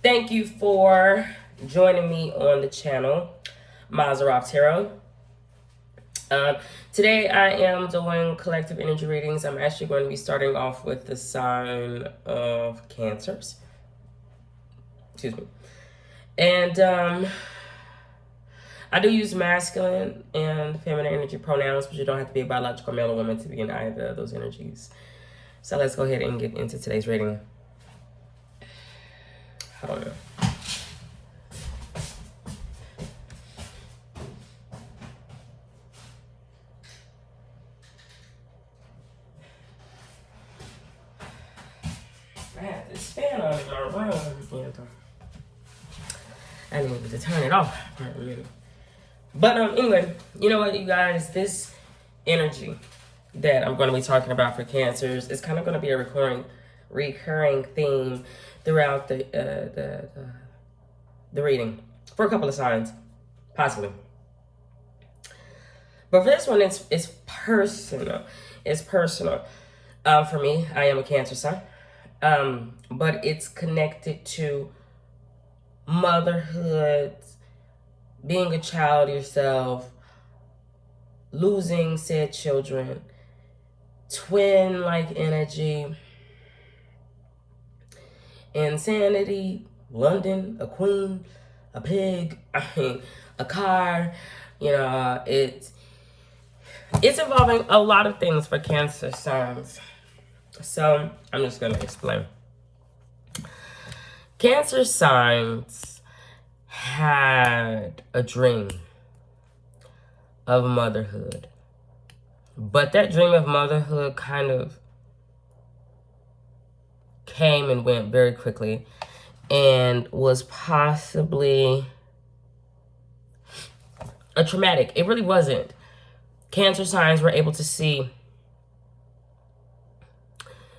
Thank you for joining me on the channel, Mazarov Tarot. Um, Today I am doing collective energy readings. I'm actually going to be starting off with the sign of Cancers. Excuse me. And I do use masculine and feminine energy pronouns, but you don't have to be a biological male or woman to be in either of those energies. So let's go ahead and get into today's reading. Hold on. I had this fan on in my room, and I needed to turn it off for a minute. But anyway, you know what, you guys, this energy that I'm going to be talking about for Cancers is kind of going to be a recurring theme throughout the reading for a couple of signs, possibly. But for this one, it's personal. It's personal. For me, I am a Cancer sign, but it's connected to motherhood, being a child yourself, losing said children, twin-like energy, insanity, London, a queen, a pig, a car. You know, it's involving a lot of things for Cancer signs. So I'm just going to explain. Cancer signs had a dream of motherhood. But that dream of motherhood kind of came and went very quickly and was possibly a traumatic. It really wasn't. Cancer signs were able to see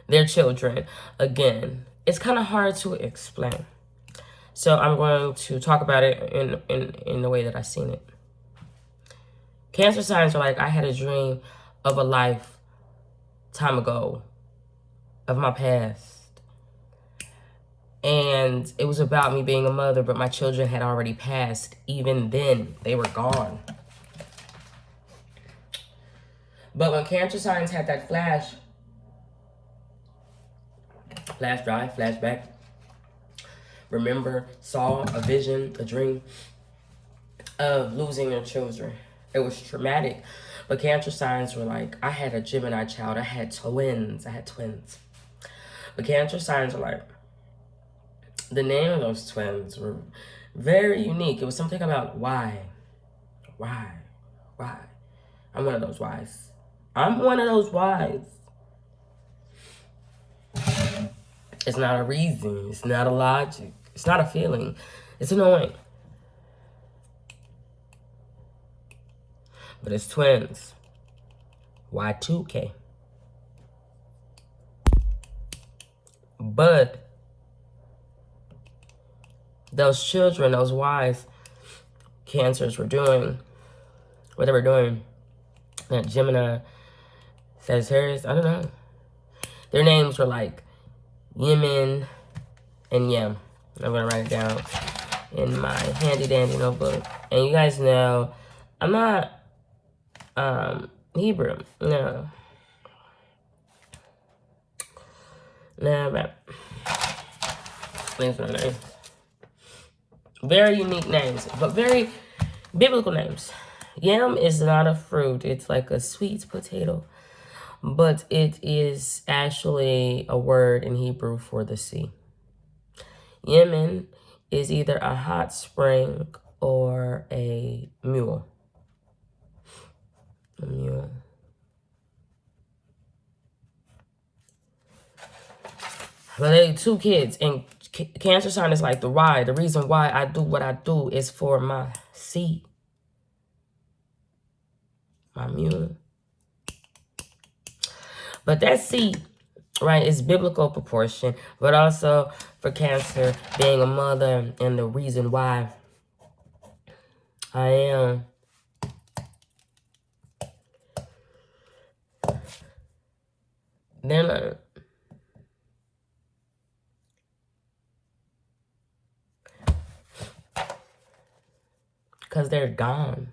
their children again. It's kind of hard to explain. So I'm going to talk about it in the way that I've seen it. Cancer signs are like, I had a dream of a lifetime ago, of my past. And it was about me being a mother, but my children had already passed. Even then, they were gone. But when Cancer signs had that flash drive, flashback, remember, saw a vision, a dream of losing their children. It was traumatic. But Cancer signs were like, I had a Gemini child. I had twins. But Cancer signs were like, the name of those twins were very unique. It was something about why. I'm one of those whys. It's not a reason. It's not a logic. It's not a feeling. It's annoying. But it's twins. Y2K. But those children, those wise Cancers were doing, what they were doing, that Gemini, Sagittarius, I don't know. Their names were like Yemen and Yem. I'm going to write it down in my handy dandy notebook. And you guys know, I'm not Hebrew. No, but these are names. Very unique names, but very biblical names. Yam is not a fruit. It's like a sweet potato. But it is actually a word in Hebrew for the sea. Yemen is either a hot spring or a mule. A mule. But they 2 kids, and Cancer sign is like the why. The reason why I do what I do is for my seed. My mule. But that seed, right, is biblical proportion, but also for Cancer being a mother and the reason why I am. Then because they're gone.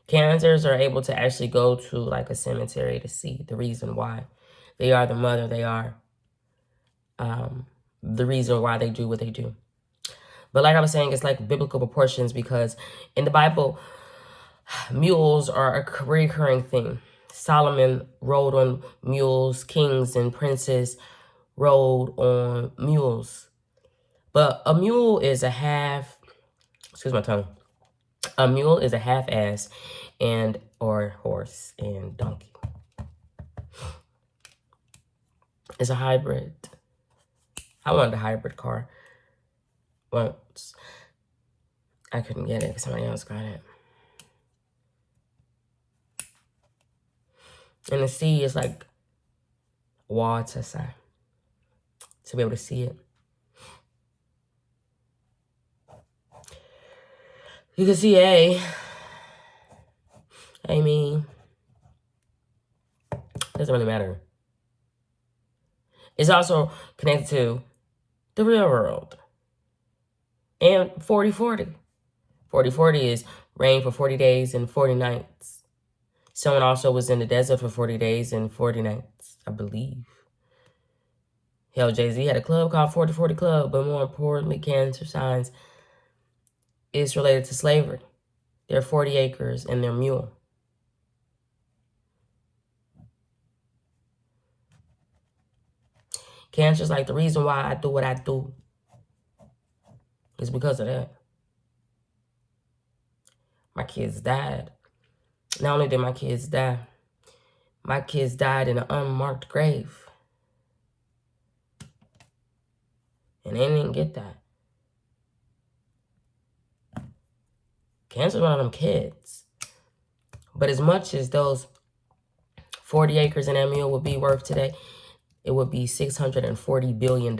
Cancers are able to actually go to like a cemetery to see the reason why. They are the mother. They are the reason why they do what they do. But like I was saying, it's like biblical proportions, because in the Bible, mules are a recurring thing. Solomon rode on mules. Kings and princes rode on mules. But a mule is a half, excuse my tongue. A mule is a half-ass or horse and donkey. It's a hybrid. I wanted a hybrid car once. I couldn't get it because somebody else got it. And the sea is like water, to be able to see it. You can see me. Doesn't really matter. It's also connected to the real world. And 40-40. 40-40 is rain for 40 days and 40 nights. Someone also was in the desert for 40 days and 40 nights, I believe. Hell, Jay-Z had a club called 40-40 Club, but more importantly, Cancer signs is related to slavery. They're 40 acres and they're mule. Cancer's like, the reason why I do what I do is because of that. My kids died. Not only did my kids die in an unmarked grave. And they didn't get that. Cancer's one of them kids. But as much as those 40 acres in that mule would be worth today, it would be $640 billion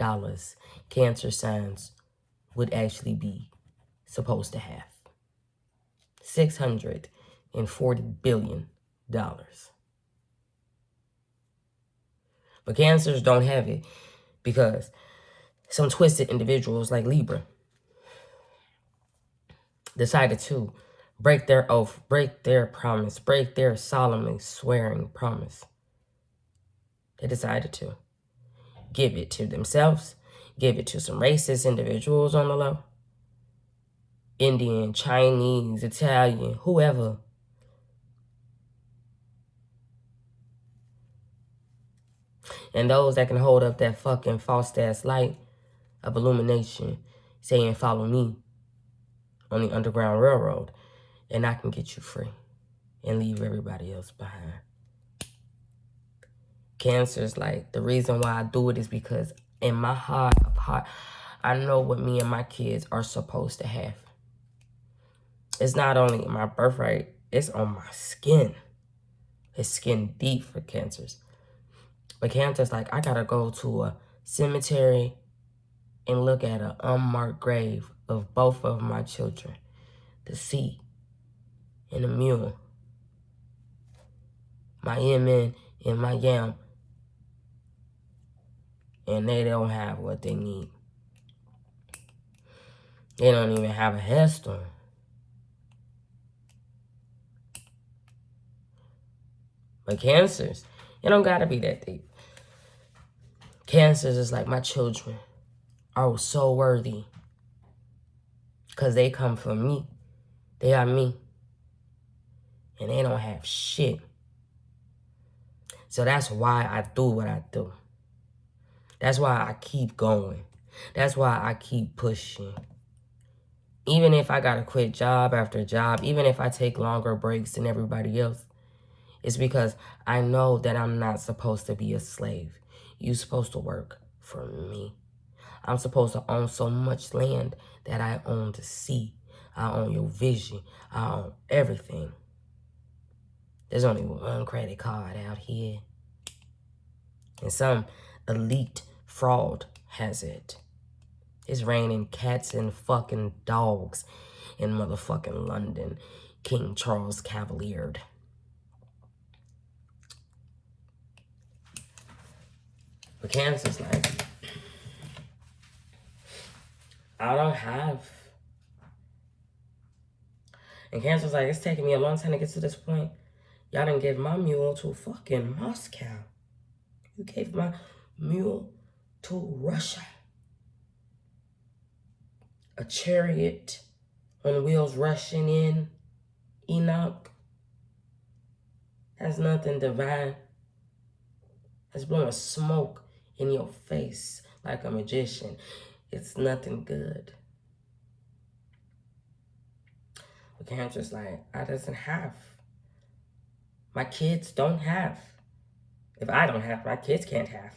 Cancer signs would actually be supposed to have. $640 billion. But Cancers don't have it because some twisted individuals like Libra decided to break their oath, break their promise, break their solemnly swearing promise. They decided to give it to themselves, give it to some racist individuals on the low. Indian, Chinese, Italian, whoever. And those that can hold up that fucking false-ass light of illumination saying, follow me on the Underground Railroad, and I can get you free and leave everybody else behind. Cancer's like, the reason why I do it is because in my heart of heart, I know what me and my kids are supposed to have. It's not only my birthright, it's on my skin. It's skin deep for Cancers. But Cancer's like, I gotta go to a cemetery and look at an unmarked grave of both of my children. The sea and the mule. My Yemen and my Yam. And they don't have what they need. They don't even have a headstone. But Cancers, it don't gotta be that deep. Cancers is like, my children are so worthy because they come from me. They are me. And they don't have shit. So that's why I do what I do. That's why I keep going. That's why I keep pushing. Even if I gotta quit job after job, even if I take longer breaks than everybody else, it's because I know that I'm not supposed to be a slave. You're supposed to work for me. I'm supposed to own so much land that I own the sea. I own your vision. I own everything. There's only one credit card out here. And some elite fraud has it. It's raining cats and fucking dogs in motherfucking London. King Charles cavaliered. But Cancer's like, I don't have And Cancer's like, it's taking me a long time to get to this point. Y'all didn't give my mule to fucking Moscow. You gave my mule to Russia. A chariot on wheels rushing in, Enoch. Has nothing divine. It's blowing smoke in your face like a magician. It's nothing good. But Cancer's like, I doesn't have. My kids don't have. If I don't have, my kids can't have.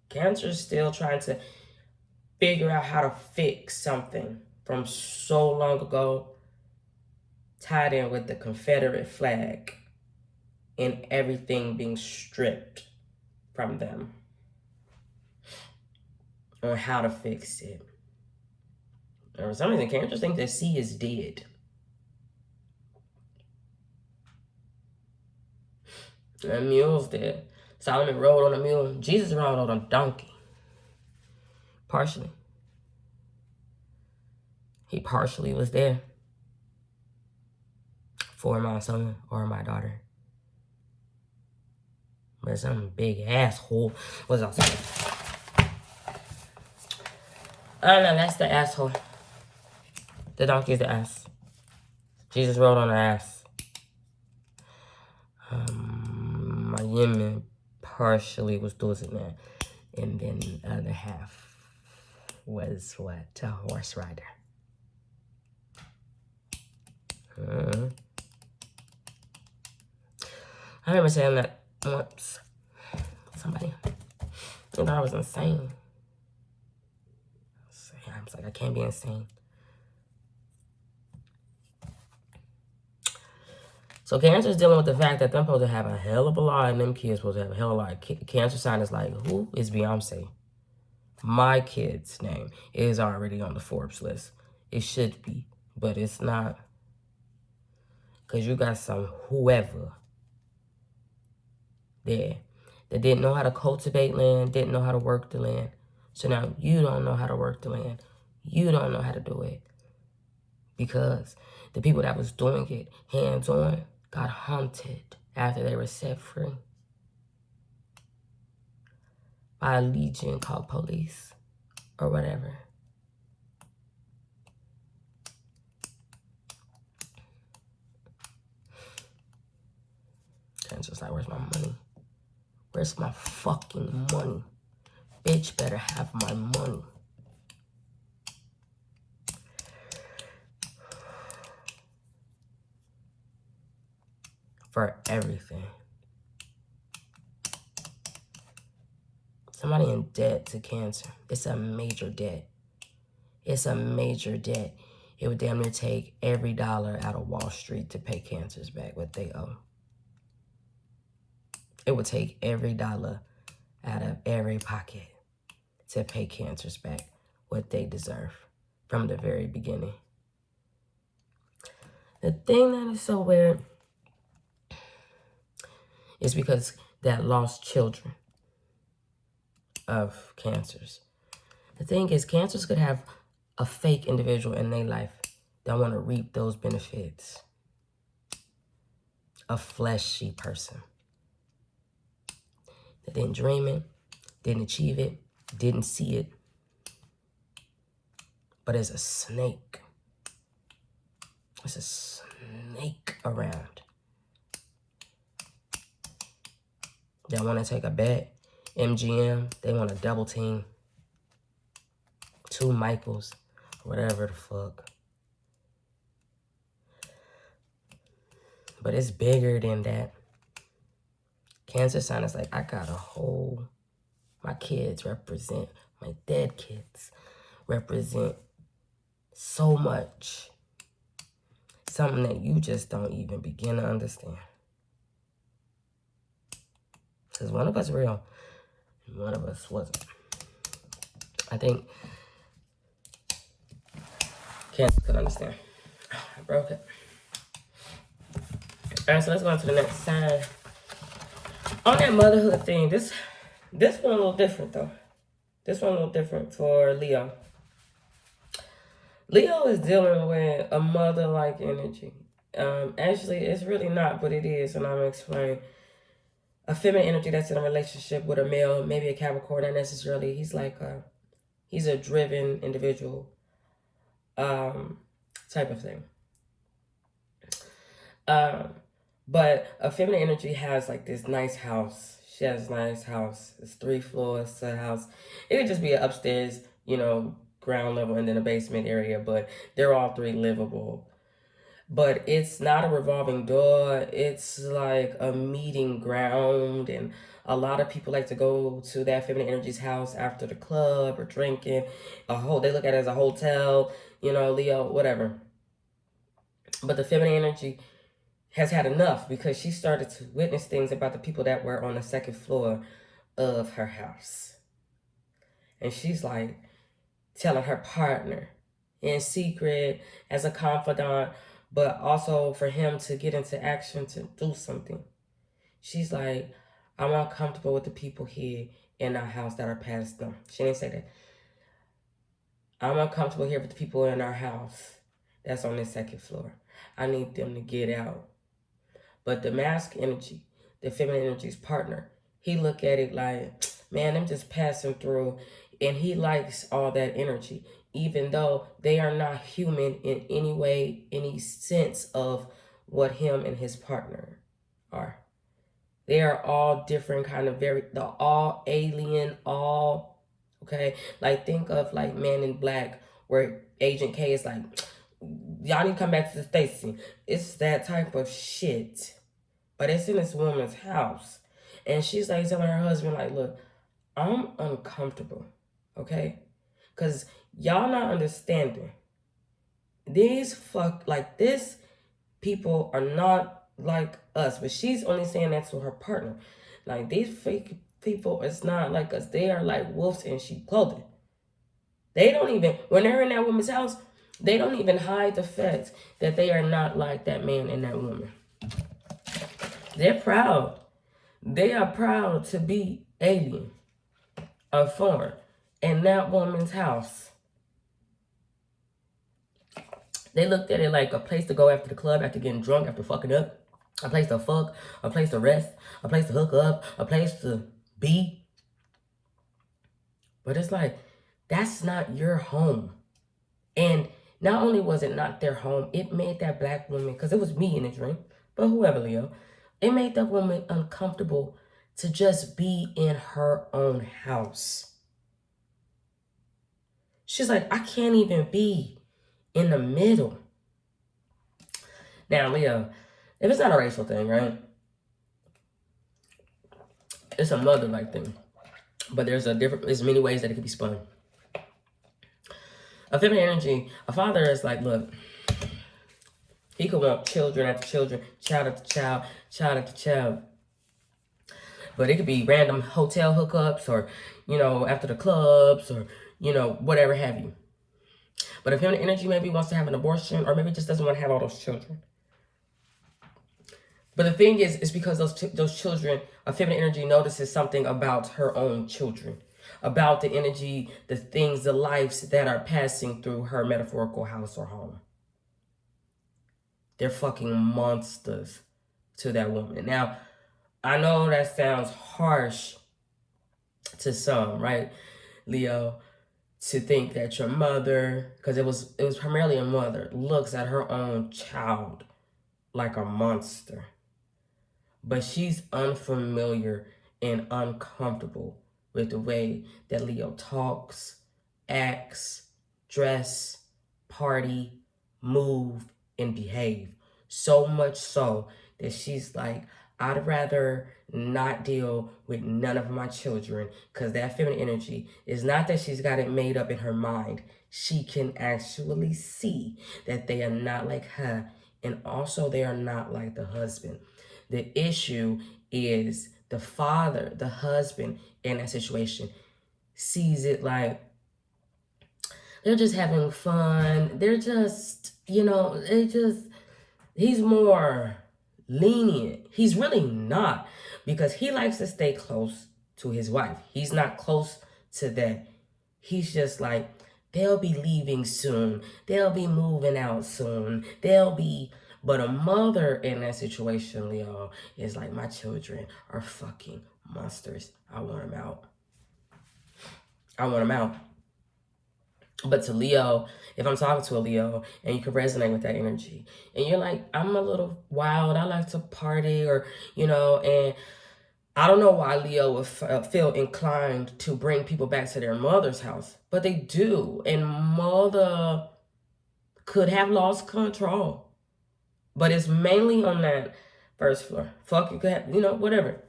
Cancer's still trying to figure out how to fix something from so long ago, tied in with the Confederate flag and everything being stripped from them, on how to fix it. And for some reason, Cancer thinks that C is dead. The mule's dead. Solomon rode on a mule. Jesus rode on a donkey. Partially. He partially was there for my son or my daughter. But some big asshole was outside. I don't know, that's the asshole. The donkey is the ass. Jesus rode on the ass. My Yemen partially was doing that. And then the other half was what? A horse rider. I remember saying that once. Somebody. I thought I was insane. I was like, I can't be insane. So Cancer's dealing with the fact that them supposed to have a hell of a lot, and them kids supposed to have a hell of a lot. Cancer sign is like, who is Beyonce? My kid's name is already on the Forbes list. It should be, but it's not. Because you got some whoever there that didn't know how to cultivate land, didn't know how to work the land. So now you don't know how to work the land. You don't know how to do it. Because the people that was doing it hands-on got hunted after they were set free by a legion called police or whatever. And it's just like, where's my money? Where's my fucking money? Bitch better have my money. For everything. Somebody in debt to Cancer. It's a major debt. It's a major debt. It would damn near take every dollar out of Wall Street to pay Cancers back what they owe. It would take every dollar out of every pocket to pay Cancers back what they deserve from the very beginning. The thing that is so weird is because that lost children of Cancers. The thing is, Cancers could have a fake individual in their life that want to reap those benefits. A fleshy person that didn't dream it, didn't achieve it, didn't see it, but as a snake. There's a snake around that want to take a bet. MGM, they want to double team. 2 Michaels, whatever the fuck. But it's bigger than that. Cancer sign is like, I got a whole, my kids represent, my dead kids represent so much. Something that you just don't even begin to understand. Because one of us real, and one of us wasn't. I think Cancer could understand. I broke it. All right, so let's go on to the next sign. On that motherhood thing, this one a little different though. This one a little different for Leo. Leo is dealing with a mother-like energy. Actually, it's really not, but it is, and I'm gonna explain. A feminine energy that's in a relationship with a male, maybe a Capricorn, not necessarily. He's a driven individual, type of thing. But a feminine energy has like this nice house. She has a nice house. It's 3 floors to the house. It could just be an upstairs, ground level and then a basement area, but they're all 3 livable. But it's not a revolving door. It's like a meeting ground, and a lot of people like to go to that feminine energy's house after the club or drinking. They look at it as a hotel, Leo, whatever. But the feminine energy has had enough because she started to witness things about the people that were on the 2nd floor of her house. And she's like telling her partner in secret as a confidant, but also for him to get into action to do something. She's like, I'm uncomfortable with the people here in our house that are past them. She didn't say that. I'm uncomfortable here with the people in our house that's on the 2nd floor. I need them to get out. But the masculine energy, the feminine energy's partner, he look at it like, man, I'm just passing through, and he likes all that energy, even though they are not human in any way, any sense of what him and his partner are. They are all different kind of they're all alien, all, okay? Like think of like Man in Black, where Agent K is like, y'all need to come back to the station. It's that type of shit. But it's in this woman's house. And she's like telling her husband, like, look, I'm uncomfortable, okay? Because y'all not understanding. These people are not like us. But she's only saying that to her partner. Like, these fake people is not like us. They are like wolves in sheep clothing. They don't even, when they're in that woman's house, they don't even hide the fact that they are not like that man and that woman. They're proud. They are proud to be alien or foreign in that woman's house. They looked at it like a place to go after the club, after getting drunk, after fucking up. A place to fuck, a place to rest, a place to hook up, a place to be. But it's like, that's not your home. And not only was it not their home, it made that black woman, because it was me in the dream, but whoever, Leo, it made that woman uncomfortable to just be in her own house. She's like, I can't even be in the middle. Now, Leo, if it's not a racial thing, right? It's a mother-like thing. But there's many ways that it could be spun. A feminine energy, a father is like, look, he could want children after children, child after child, child after child. But it could be random hotel hookups or, after the clubs or, whatever have you. But a feminine energy maybe wants to have an abortion or maybe just doesn't want to have all those children. But the thing is, it's because those children, a feminine energy notices something about her own children, about the energy, the things, the lives that are passing through her metaphorical house or home. They're fucking monsters to that woman. Now, I know that sounds harsh to some, right, Leo, to think that your mother, because it was primarily a mother, looks at her own child like a monster. But she's unfamiliar and uncomfortable with the way that Leo talks, acts, dress, party, move, and behave. So much so that she's like, I'd rather not deal with none of my children, because that feminine energy is not that she's got it made up in her mind. She can actually see that they are not like her, and also they are not like the husband. The issue is the father, the husband in that situation sees it like they're just having fun. They're just, he's more lenient. He's really not, because he likes to stay close to his wife. He's not close to that. He's just like, They'll be leaving soon. They'll be moving out soon. But a mother in that situation, Leo, is like, my children are fucking monsters. I want them out. I want them out. But to Leo, if I'm talking to a Leo and you can resonate with that energy, and you're like, I'm a little wild, I like to party, or, and I don't know why Leo would feel inclined to bring people back to their mother's house, but they do. And mother could have lost control, but it's mainly on that first floor. Fuck, you could have, whatever.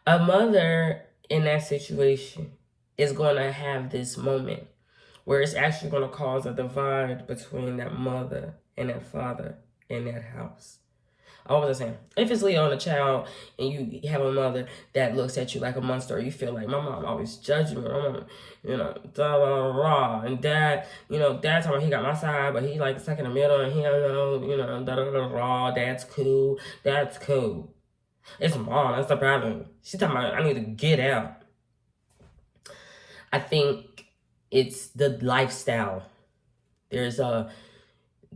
A mother in that situation is going to have this moment where it's actually going to cause a divide between that mother and that father in that house. I was saying, if it's Leo and a child and you have a mother that looks at you like a monster, or you feel like, my mom always judging me, da da da da, and dad, dad's talking about he got my side, but he like stuck in the middle, and he don't know, da da da da, dad's cool. It's mom, that's the problem. She's talking about, I need to get out. I think it's the lifestyle. There's a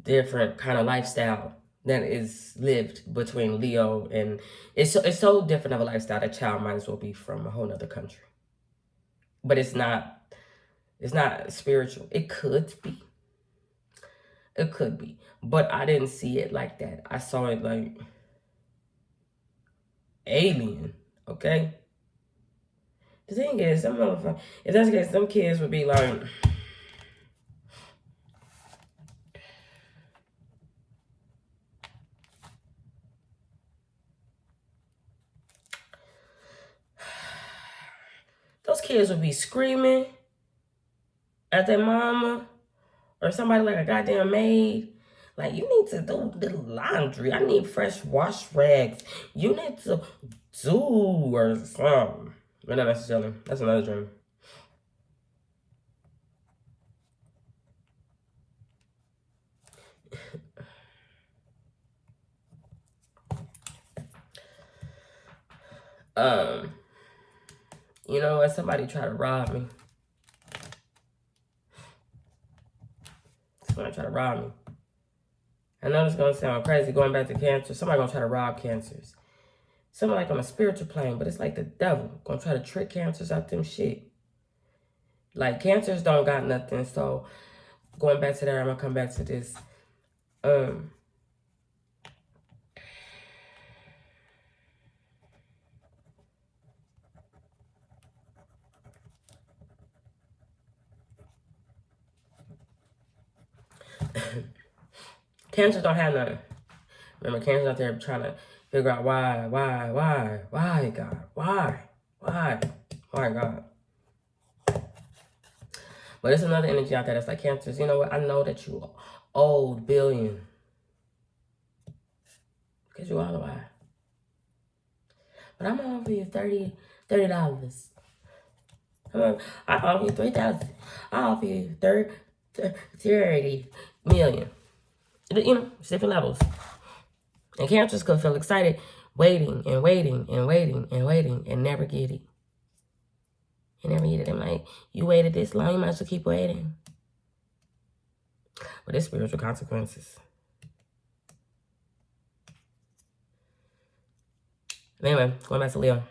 different kind of lifestyle that is lived between Leo, and it's so different of a lifestyle that child might as well be from a whole nother country. But it's not spiritual. It could be. But I didn't see it like that. I saw it like alien, okay? The thing is, if that's the case, some kids would be like, those kids would be screaming at their mama or somebody like a goddamn maid. Like, you need to do the laundry. I need fresh wash rags. You need to do or something. But not necessarily. That's another dream. You know what? Somebody tried to rob me. Somebody tried to rob me. I know it's gonna sound crazy going back to Cancer. Somebody gonna try to rob Cancers. Something like on a spiritual plane, but it's like the devil gonna try to trick Cancers out them shit. Like, Cancers don't got nothing. So going back to that, I'm gonna come back to this. Cancers don't have nothing. Remember, Cancers out there trying to figure out why, God, why, God. But there's another energy out there that's like, Cancers, you know what? I know that you owed billion. Because you are the why. But I'm going to offer you $30. I offer you $3,000. I offer you 30 million. It's different levels. And Cancers could feel excited, waiting and never get it. And never get it. I'm like, you waited this long, you might as well keep waiting. But there's spiritual consequences. Anyway, going back to Leo.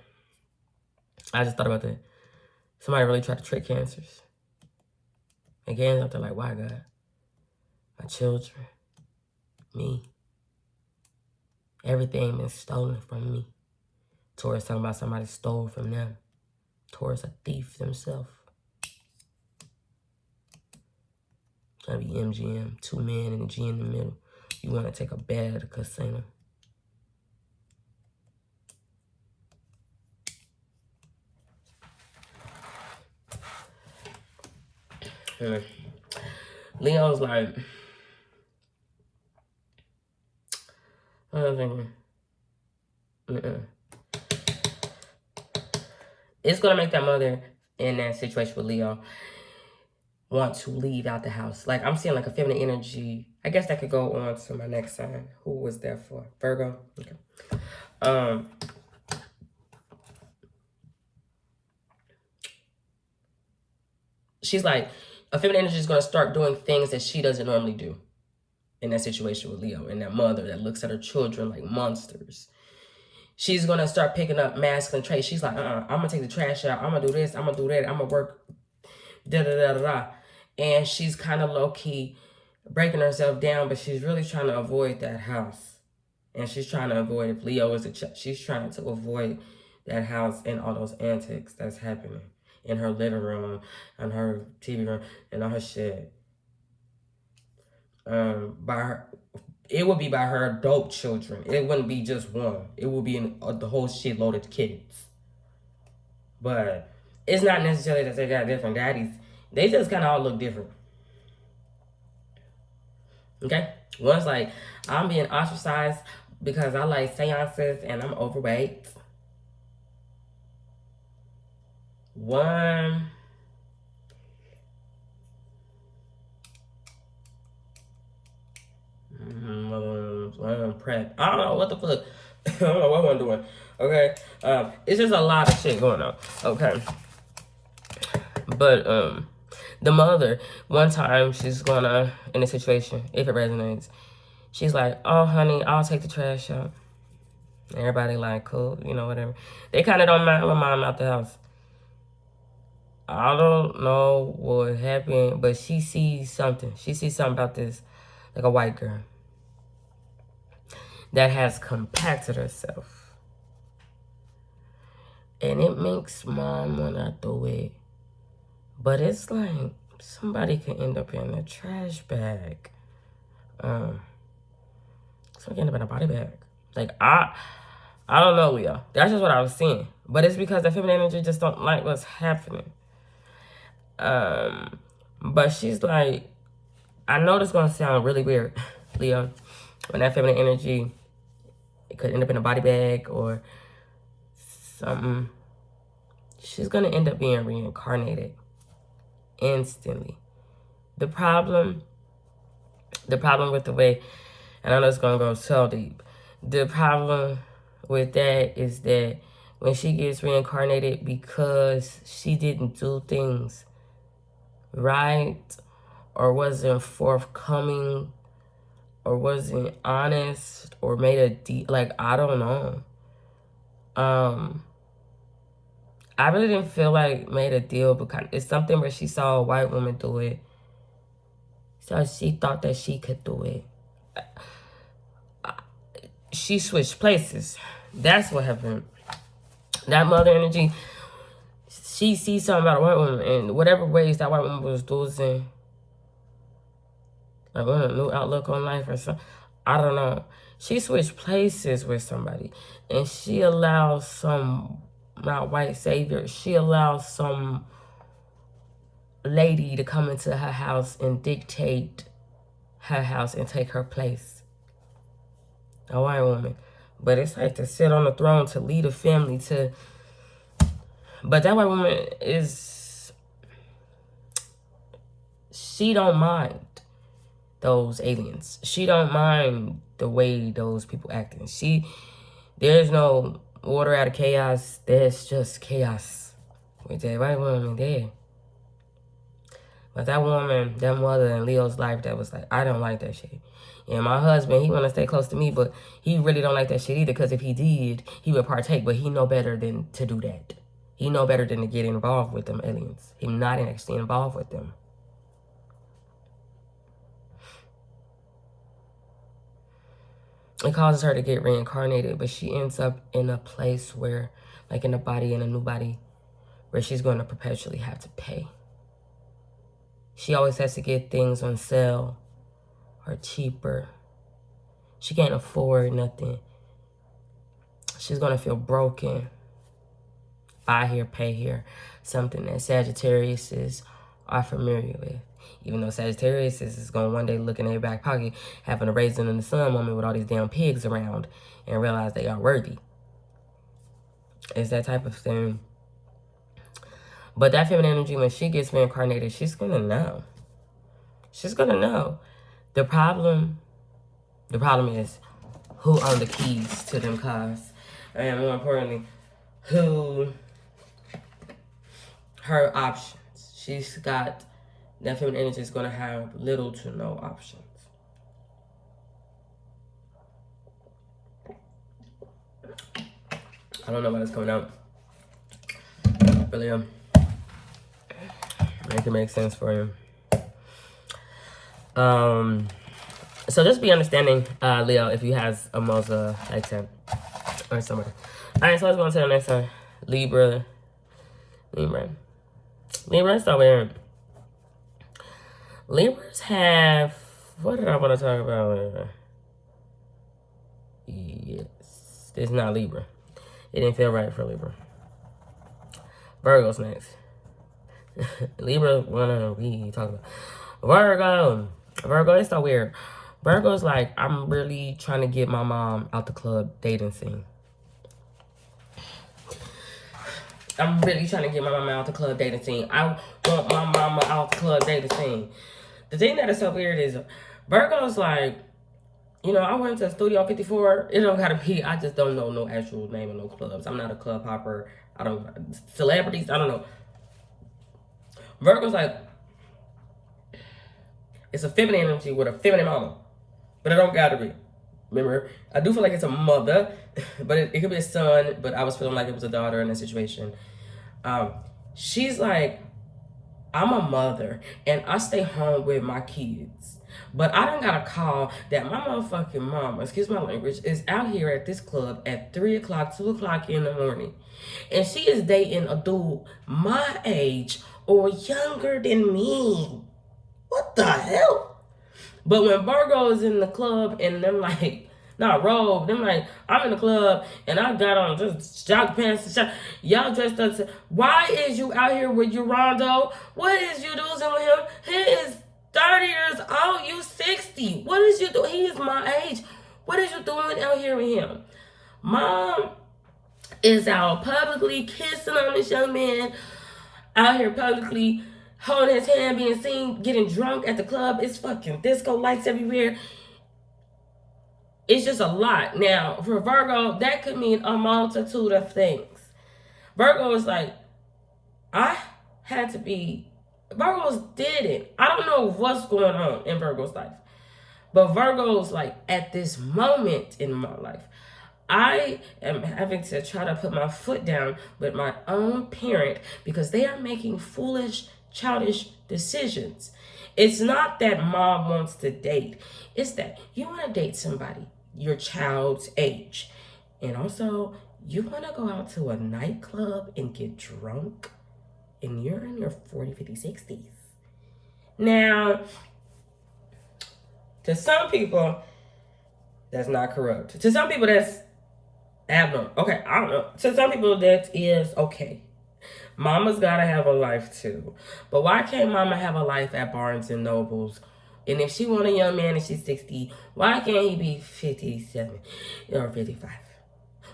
I just thought about that. Somebody really tried to trick Cancers. And Cancers out there like, why, God? My children. Me. Everything been stolen from me. Taurus talking about somebody stole from them. Taurus a thief themselves. Trying to be MGM. 2 men and a G in the middle. You want to take a bet at a casino. Leo's like, I'm thinking, it's going to make that mother in that situation with Leo want to leave out the house. Like, I'm seeing like a feminine energy. I guess that could go on to my next sign. Who was that for? Virgo? Okay. she's like, a feminine energy is going to start doing things that she doesn't normally do in that situation with Leo, and that mother that looks at her children like monsters. She's going to start picking up masculine traits. She's like, I'm going to take the trash out. I'm going to do this. I'm going to do that. I'm going to work, da-da-da-da-da. And she's kind of low-key breaking herself down, but she's really trying to avoid that house. And she's trying to avoid, if Leo is she's trying to avoid that house and all those antics that's happening in her living room, and her TV room, and all her shit. It would be by her adult children. It wouldn't be just one. It would be the whole shitload of kids. But it's not necessarily that they got different daddies. They just kind of all look different. Okay? One's like, I'm being ostracized because I like seances and I'm overweight. One... prep. I don't know what the fuck. I don't know what I'm doing. Okay. It's just a lot of shit going on. Okay. But the mother, one time she's gonna, in a situation, if it resonates, she's like, oh honey, I'll take the trash out. Everybody like, cool, you know, whatever. They kinda don't mind my mom out the house. I don't know what happened, but she sees something. She sees something about this, like a white girl that has compacted herself. And it makes mom wanna do it. But it's like, somebody can end up in a trash bag. Somebody can end up in a body bag. Like, I don't know, Leo. That's just what I was seeing. But it's because the feminine energy just don't like what's happening. But she's like, I know this is gonna sound really weird, Leo, when that feminine energy, it could end up in a body bag or something. She's gonna end up being reincarnated instantly. The problem with the way, and I know it's gonna go so deep. The problem with that is that when she gets reincarnated, because she didn't do things right, or wasn't forthcoming, or wasn't honest, or made a deal, like, I don't know. I really didn't feel like made a deal, because it's something where she saw a white woman do it, so she thought that she could do it. She switched places. That's what happened. That mother energy, she sees something about a white woman, and whatever ways that white woman was losing, like a new outlook on life or something, I don't know. She switched places with somebody, and she allows some, not white savior, she allows some lady to come into her house and dictate her house and take her place. A white woman. But it's like to sit on the throne, to lead a family, to... But that white woman is... She don't mind those aliens. She don't mind the way those people acting. There's no order out of chaos. There's just chaos with that white woman there. But that woman, that mother in Leo's life, that was like, I don't like that shit. And my husband, he want to stay close to me, but he really don't like that shit either, because if he did, he would partake, but he know better than to do that. He know better than to get involved with them aliens. He not actually involved with them. It causes her to get reincarnated, but she ends up in a place where, like in a body, in a new body, where she's going to perpetually have to pay. She always has to get things on sale or cheaper. She can't afford nothing. She's going to feel broken. Buy here, pay here. Something that Sagittarius are familiar with. Even though Sagittarius is going to one day look in their back pocket, having a raisin in the sun moment with all these damn pigs around, and realize they are worthy. It's that type of thing. But that feminine energy, when she gets reincarnated, she's going to know. She's going to know. The problem is who own the keys to them cars. And more importantly, who her options. she's got that feminine energy is going to have little to no options. I don't know why it's coming out. Really, make it make sense for you. So just be understanding, Leo, if you has a Moza accent or somebody. All right, so let's go on to the next one. Libra. Libra, so weird. Libras have, what did I want to talk about? Yes, it's not Libra. It didn't feel right for Libra. Virgo's next. Libra, what are we talking about? Virgo, it's so weird. Virgo's like, I'm really trying to get my mom out the club dating scene. I'm really trying to get my mama out the club dating scene. I want my mama out the club dating scene. The thing that is so weird is Virgo's like, you know, I went to Studio 54. It don't gotta be, I just don't know no actual name of no clubs. I'm not a club hopper. I don't, celebrities, I don't know. Virgo's like, it's a feminine energy with a feminine mama. But it don't gotta be. Remember, I do feel like it's a mother, but it could be a son, but I was feeling like it was a daughter in that situation. She's like, I'm a mother, and I stay home with my kids. But I done got a call that my motherfucking mama, excuse my language, is out here at this club at 3 o'clock, 2 o'clock in the morning. And she is dating a dude my age or younger than me. What the hell? But when Virgo is in the club and them like, not robe, them like, I'm in the club and I got on just jog pants and shot. Y'all dressed up. Why is you out here with your Rondo? What is you doing with him? He is 30 years old. You 60. What is you doing? He is my age. What is you doing out here with him? Mom is out publicly kissing on this young man. Out here publicly holding his hand, being seen, getting drunk at the club. It's fucking disco lights everywhere. It's just a lot. Now, for Virgo, that could mean a multitude of things. Virgo is like, I had to be, Virgos did it. I don't know what's going on in Virgo's life. But Virgo's like, at this moment in my life, I am having to try to put my foot down with my own parent because they are making foolish, childish decisions. It's not that mom wants to date. It's that you want to date somebody your child's age. And also, you want to go out to a nightclub and get drunk and you're in your 40, 50, 60s. Now, to some people, that's not corrupt. To some people, that's abnormal. Okay, I don't know. To some people, that is okay. Mama's gotta have a life too. But why can't mama have a life at Barnes and Nobles? And if she want a young man and she's 60, why can't he be 57 or 55?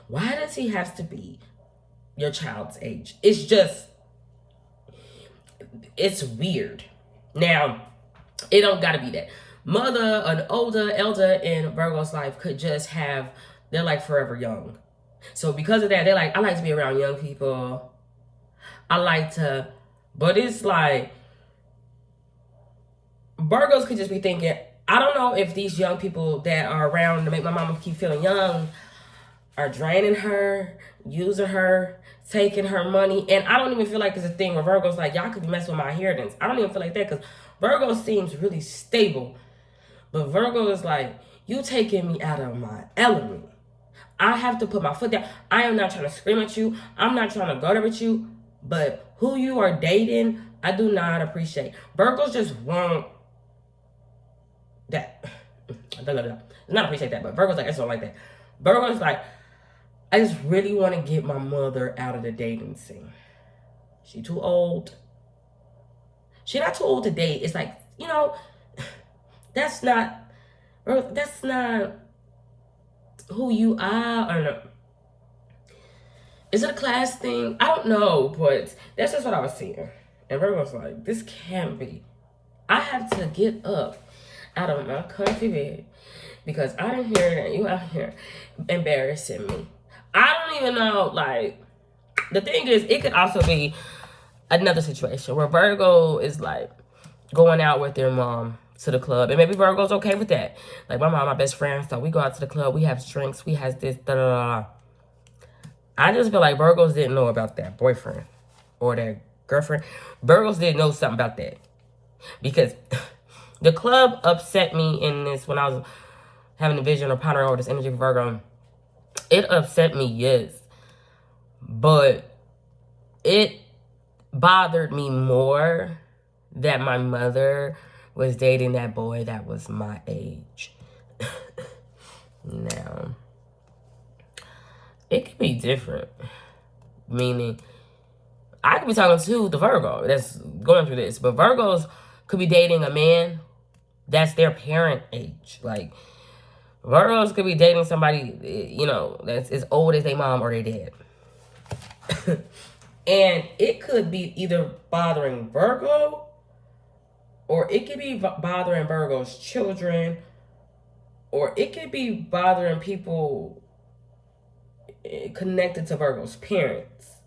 Why does he have to be your child's age? It's just, it's weird. Now, it don't gotta be that. Mother, an older elder in Virgo's life could just have, they're like forever young. So because of that, they're like, I like to be around young people. I like to, but it's like, Virgos could just be thinking, I don't know if these young people that are around to make my mama keep feeling young are draining her, using her, taking her money. And I don't even feel like it's a thing where Virgo's like, y'all could be messing with my inheritance. I don't even feel like that because Virgo seems really stable. But Virgo is like, you taking me out of my element. I have to put my foot down. I am not trying to scream at you. I'm not trying to go there with you. But who you are dating, I do not appreciate. Virgos just want that. Not appreciate that, but Virgo's like, I just don't like that. Virgo's like, I just really want to get my mother out of the dating scene. She too old. She not too old to date. It's like, you know, that's not who you are. Or no. Is it a class thing? I don't know, but that's just what I was seeing. And Virgo's like, this can't be. I have to get up out of my comfy bed because I didn't hear that you out here embarrassing me. I don't even know, like, the thing is, it could also be another situation where Virgo is like going out with their mom to the club, and maybe Virgo's okay with that. Like my mom, my best friend, so we go out to the club, we have drinks, we have this, da da da. I just feel like Virgos didn't know about that boyfriend or that girlfriend. Virgos didn't know something about that because the club upset me in this when I was having a vision or pondering over this energy for Virgo. It upset me, yes, but it bothered me more that my mother was dating that boy that was my age. Now, it could be different. Meaning, I could be talking to the Virgo that's going through this, but Virgos could be dating a man that's their parent age. Like, Virgos could be dating somebody, you know, that's as old as their mom or their dad. And it could be either bothering Virgo, or it could be bothering Virgo's children, or it could be bothering people connected to Virgo's parents.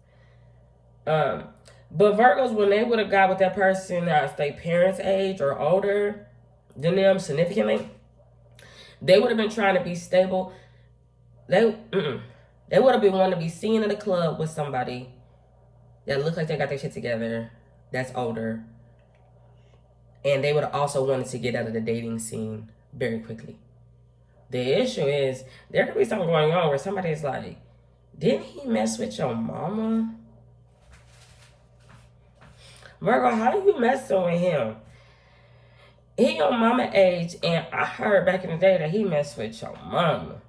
But Virgos, when they would have got with that person that's their parents' age or older than them significantly, they would have been trying to be stable. They would have been wanting to be seen in the club with somebody that looked like they got their shit together, that's older. And they would have also wanted to get out of the dating scene very quickly. The issue is, there could be something going on where somebody's like, didn't he mess with your mama? Virgo, how you messing with him? He your mama age, and I heard back in the day that he messed with your mama.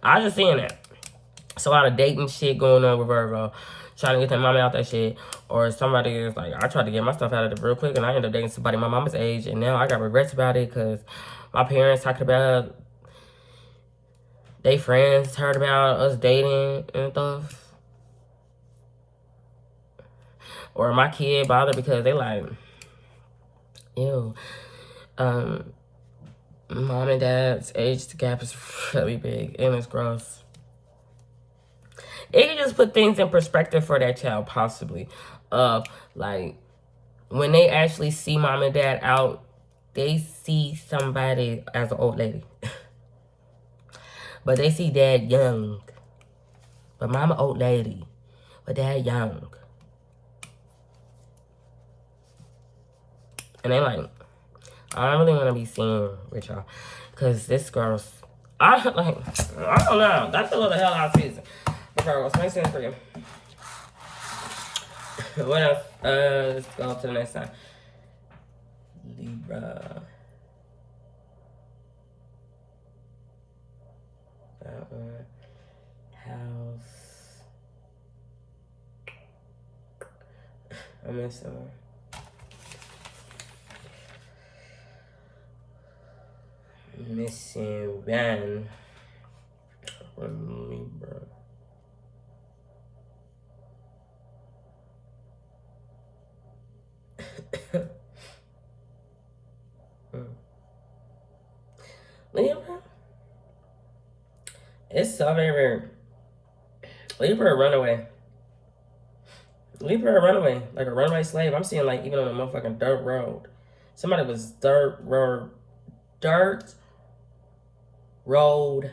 I just seeing that. It's a lot of dating shit going on with Virgo. Trying to get their mama out that shit. Or somebody is like, I tried to get my stuff out of it real quick, and I ended up dating somebody my mama's age, and now I got regrets about it because my parents talked about, they friends heard about us dating and stuff. Or my kid bothered because they like, ew, mom and dad's age gap is really big, and it's gross. It can just put things in perspective for that child, possibly. Like, when they actually see mom and dad out, they see somebody as an old lady. But they see dad young. But mama old lady. But dad young. And they like, I don't really want to be seen with y'all. Because this girl's, I don't know. That's a little hell out season. Okay, what's my sense for you? What else? Let's go to the next time. Libra. That one. House. I'm missing one. Missing one from Libra. Libra? It's so very Libra a runaway. Libra a runaway. Like a runaway slave. I'm seeing like even on a motherfucking dirt road. Somebody was dirt road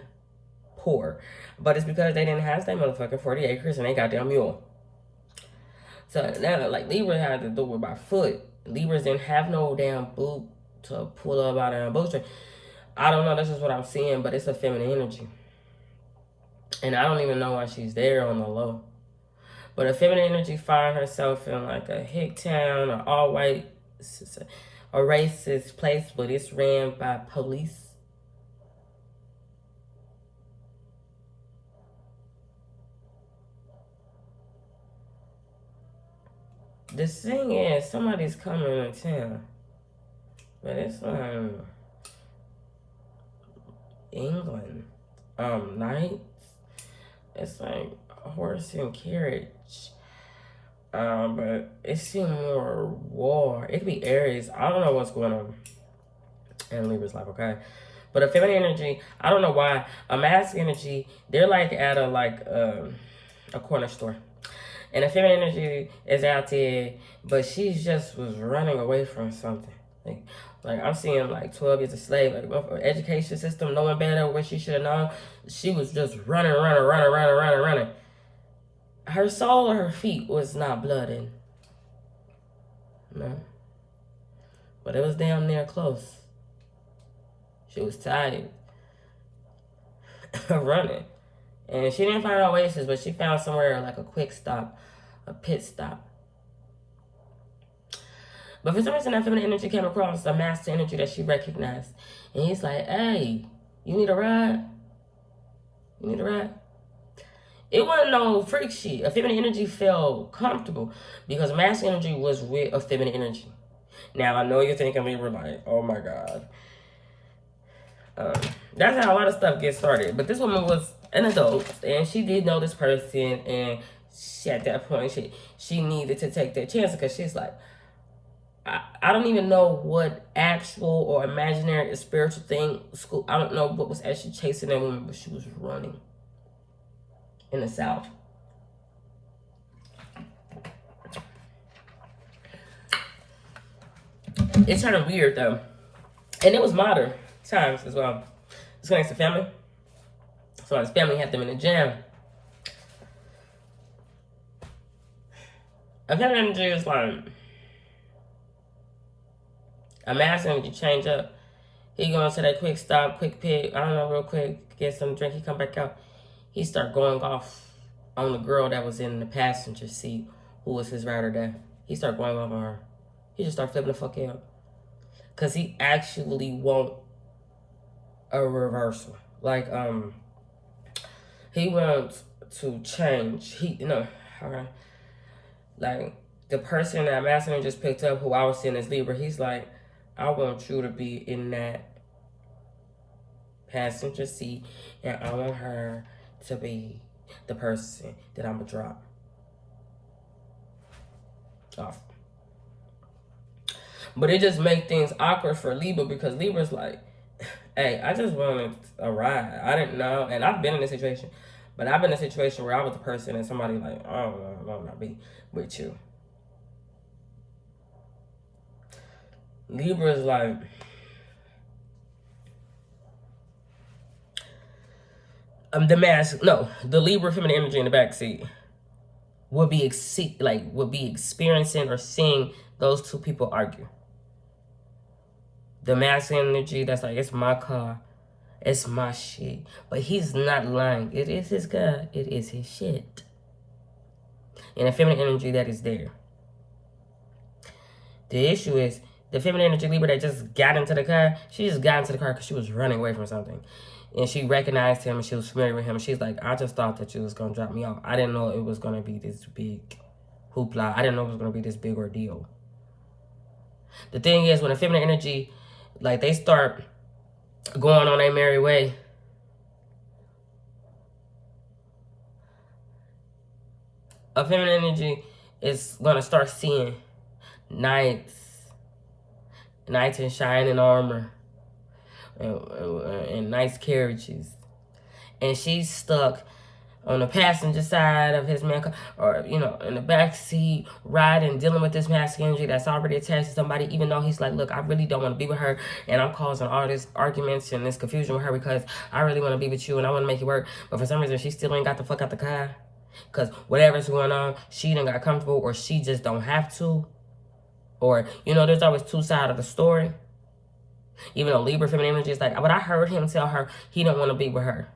poor. But it's because they didn't have that motherfucking 40 acres and they got their mule. So now, like, Libra had to do it by foot. Libras didn't have no damn boot to pull up out of a bootstring. I don't know, that's just what I'm seeing, but it's a feminine energy. And I don't even know why she's there on the low. But a feminine energy find herself in like a hick town, or all white, a racist place, but it's ran by police. The thing is, somebody's coming to town. But it's England. Knights. It's like a horse and carriage. But it seemed more war. It could be Aries. I don't know what's going on in Libra's life, okay? But a feminine energy, I don't know why. A masculine energy, they're like at a corner store. And the feminine energy is out there, but she just was running away from something. Like I'm seeing like 12 years a slave, like education system, knowing better what she should have known. She was just running. Her soul or her feet was not blooded. No. But it was damn near close. She was tired of running. And she didn't find Oasis, but she found somewhere like a quick stop, a pit stop. But for some reason, that feminine energy came across a master energy that she recognized. And he's like, hey, you need a ride? You need a ride? It wasn't no freak shit. A feminine energy felt comfortable because masculine energy was with a feminine energy. Now, I know you're thinking we were like, oh my God. That's how a lot of stuff gets started. But this woman was an adult, and she did know this person, and she, at that point, she needed to take that chance because she's like, I don't even know what actual or imaginary or spiritual thing, school, I don't know what was actually chasing that woman, but she was running in the South. It's kind of weird, though. And it was modern times as well. It's connected to family. So his family had them in the gym. A family energy is like a mass energy change up. He going to that quick stop, quick pick, I don't know, real quick, get some drink, he come back out. He start going off on the girl that was in the passenger seat, who was his ride or die. He start going off on her. He just start flipping the fuck out. Cause he actually want a reversal. Like, he wants to change. Alright. Like, the person that Master just picked up, who I was seeing as Libra, he's like, I want you to be in that passenger seat, and I want her to be the person that I'm gonna drop off. But it just make things awkward for Libra because Libra's like, hey, I just wanted a ride. I didn't know, and I've been in this situation, but I've been in a situation where I was the person and somebody like, I don't know, I'm not be with you. Libra's like, the Libra feminine energy in the backseat would be experiencing or seeing those two people argue. The masculine energy that's like, it's my car, it's my shit. But he's not lying. It is his car, it is his shit. And the feminine energy that is there. The issue is, the feminine energy Libra that just got into the car, she just got into the car because she was running away from something. And she recognized him and she was familiar with him. She's like, I just thought that you was going to drop me off. I didn't know it was going to be this big hoopla. I didn't know it was going to be this big ordeal. The thing is, when the feminine energy, like, they start going on their merry way, a feminine energy is going to start seeing knights in shining armor, and nice carriages. And she's stuck on the passenger side of his man, or, in the back seat, riding, dealing with this masculine energy that's already attached to somebody, even though he's like, look, I really don't want to be with her, and I'm causing all this arguments and this confusion with her because I really want to be with you and I want to make it work. But for some reason, she still ain't got the fuck out the car. Because whatever's going on, she done got comfortable, or she just don't have to. Or, there's always two sides of the story. Even though Libra feminine energy is like, but I heard him tell her he don't want to be with her.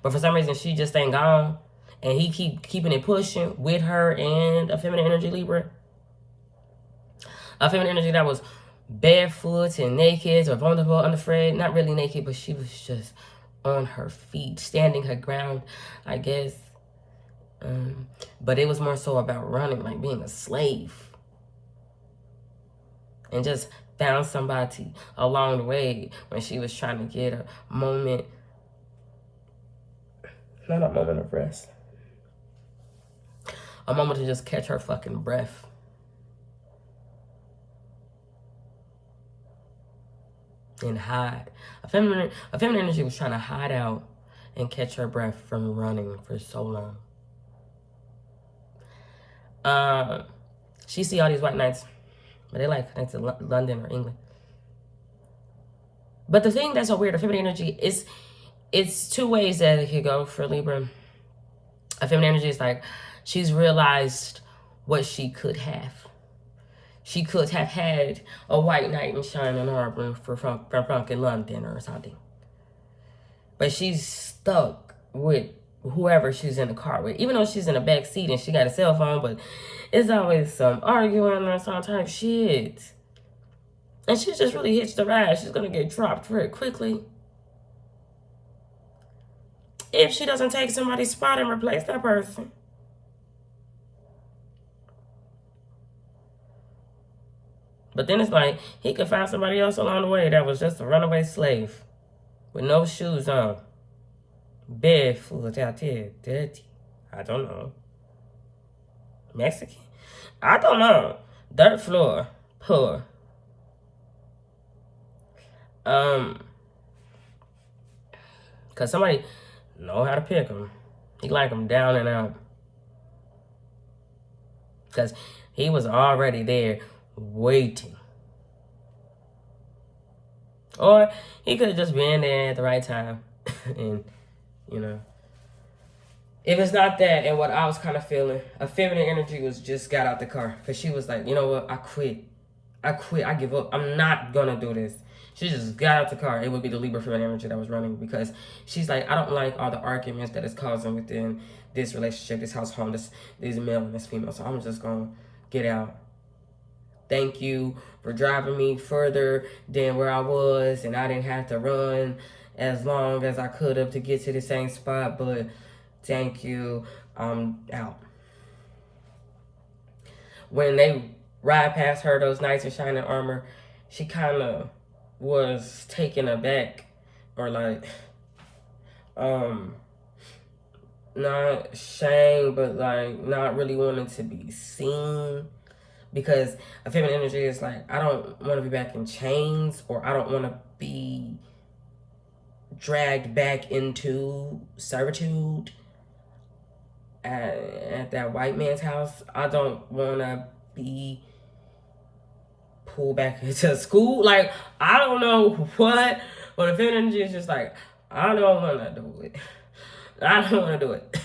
But for some reason, she just ain't gone. And he keeping it pushing with her and a feminine energy Libra. A feminine energy that was barefoot and naked or vulnerable, unafraid. Not really naked, but she was just on her feet, standing her ground, I guess. But it was more so about running, like being a slave. And just found somebody along the way when she was trying to get a moment Not a moment of rest. A moment to just catch her fucking breath. And hide. A feminine energy was trying to hide out and catch her breath from running for so long. She see all these white knights, but they like connect to London or England. But the thing that's so weird, a feminine energy is, it's two ways that it could go for Libra. A feminine energy is like, she's realized what she could have. She could have had a white knight in shining armor from fucking London or something. But she's stuck with whoever she's in the car with. Even though she's in the back seat and she got a cell phone, but it's always some arguing or some type of shit. And she just really hitched the ride. She's going to get dropped very quickly. If she doesn't take somebody's spot and replace that person. But then it's like, he could find somebody else along the way that was just a runaway slave. With no shoes on. Barefoot out there. Dirty. I don't know. Mexican? I don't know. Dirt floor. Poor. Cause somebody know how to pick him. He like him down and out. Cause he was already there waiting. Or he could have just been there at the right time. And, you know. If it's not that, and what I was kind of feeling, a feminine energy was just got out the car. Because she was like, you know what, I quit. I give up. I'm not going to do this. She just got out the car. It would be the Libra feminine energy that was running. Because she's like, I don't like all the arguments that it's causing within this relationship, this household, this male and this female. So I'm just going to get out. Thank you for driving me further than where I was. And I didn't have to run as long as I could have to get to the same spot. But thank you. I'm out. When they ride past her, those knights in shining armor, she kind of was taken aback. Or like, not shame, but like not really wanting to be seen. Because a feminine energy is like, I don't want to be back in chains, or I don't want to be dragged back into servitude at that white man's house. I don't want to be pulled back into school. Like, I don't know what, but a feminine energy is just like, I don't want to do it. I don't want to do it.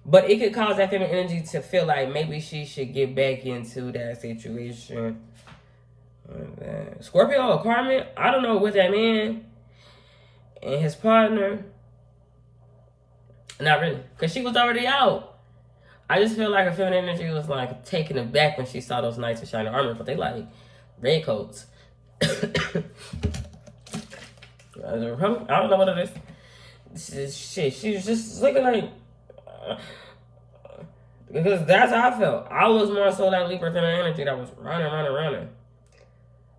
But it could cause that feminine energy to feel like maybe she should get back into that situation. Scorpio or Carmen, I don't know, with that man and his partner. Not really, because she was already out. I just feel like her feminine energy was like taken aback when she saw those knights in shining armor, but they like red coats. I don't know what it is. Shit, she was just looking like... because that's how I felt. I was more so that Libra feminine energy that was running.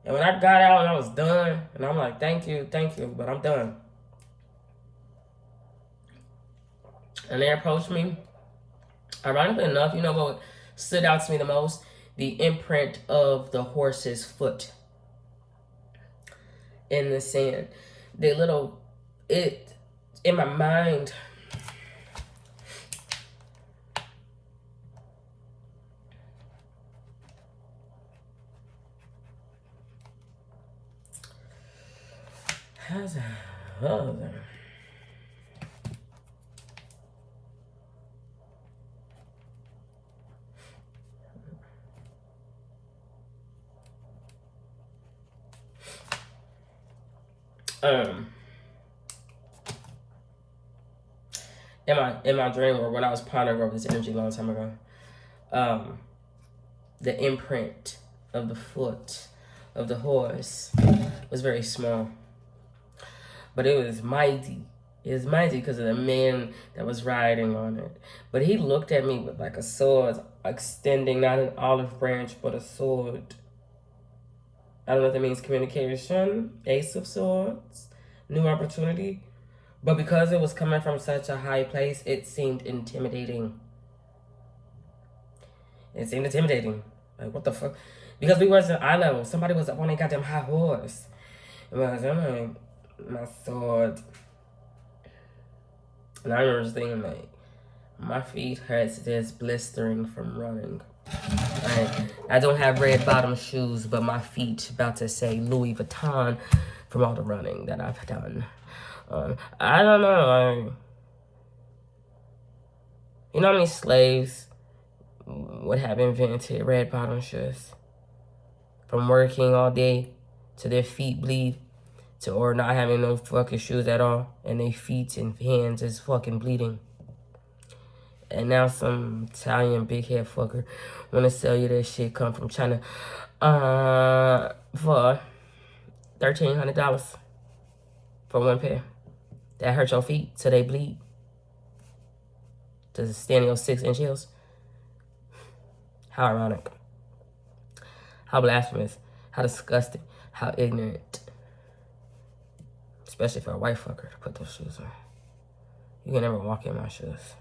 And when I got out and I was done, and I'm like, thank you, but I'm done. And they approached me. Ironically enough, you know what stood out to me the most? The imprint of the horse's foot in the sand. In my mind... How's that? In my dream, or when I was pondering over this energy a long time ago, the imprint of the foot of the horse was very small. But it was mighty. It was mighty because of the man that was riding on it. But he looked at me with like a sword extending, not an olive branch, but a sword. I don't know if that means communication. Ace of Swords. New opportunity. But because it was coming from such a high place, it seemed intimidating. It seemed intimidating. Like, what the fuck? Because we wasn't eye level. Somebody was up on a goddamn high horse. It was like, my sword. And I remember just thinking, like, my feet hurts just blistering from running. I don't have red bottom shoes, but my feet about to say Louis Vuitton from all the running that I've done. I don't know. You know how many slaves would have invented red bottom shoes? From working all day to their feet bleed, or not having no fucking shoes at all, and their feet and hands is fucking bleeding. And now some Italian big head fucker wanna sell you that shit come from China for $1,300 for one pair. That hurt your feet till they bleed. To stand in your 6-inch heels. How ironic. How blasphemous. How disgusting. How ignorant. Especially for a white fucker to put those shoes on. You can never walk in my shoes.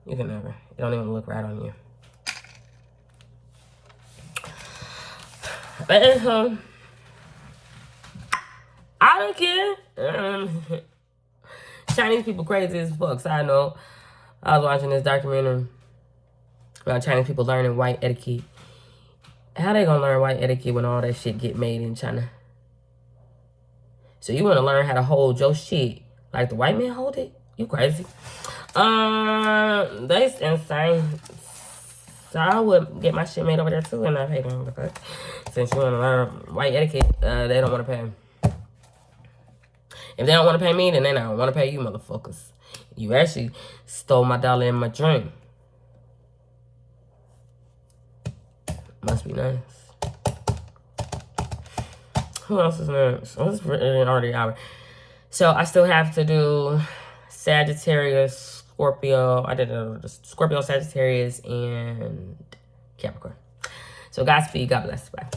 You can never. It don't even look right on you. But I don't care. Chinese people crazy as fuck. So I know. I was watching this documentary about Chinese people learning white etiquette. How they gonna learn white etiquette when all that shit get made in China? So you wanna learn how to hold your shit like the white man hold it? You crazy. That's insane. So I would get my shit made over there too and not pay them because since you wanna learn white etiquette, they don't wanna pay them. If they don't wanna pay me, then they don't wanna pay you motherfuckers. You actually stole my dollar in my dream. Must be nice. Who else is next? Oh, it's already an hour. So I still have to do Sagittarius, Scorpio. I did Scorpio, Sagittarius, and Capricorn. So Godspeed. God bless. Bye.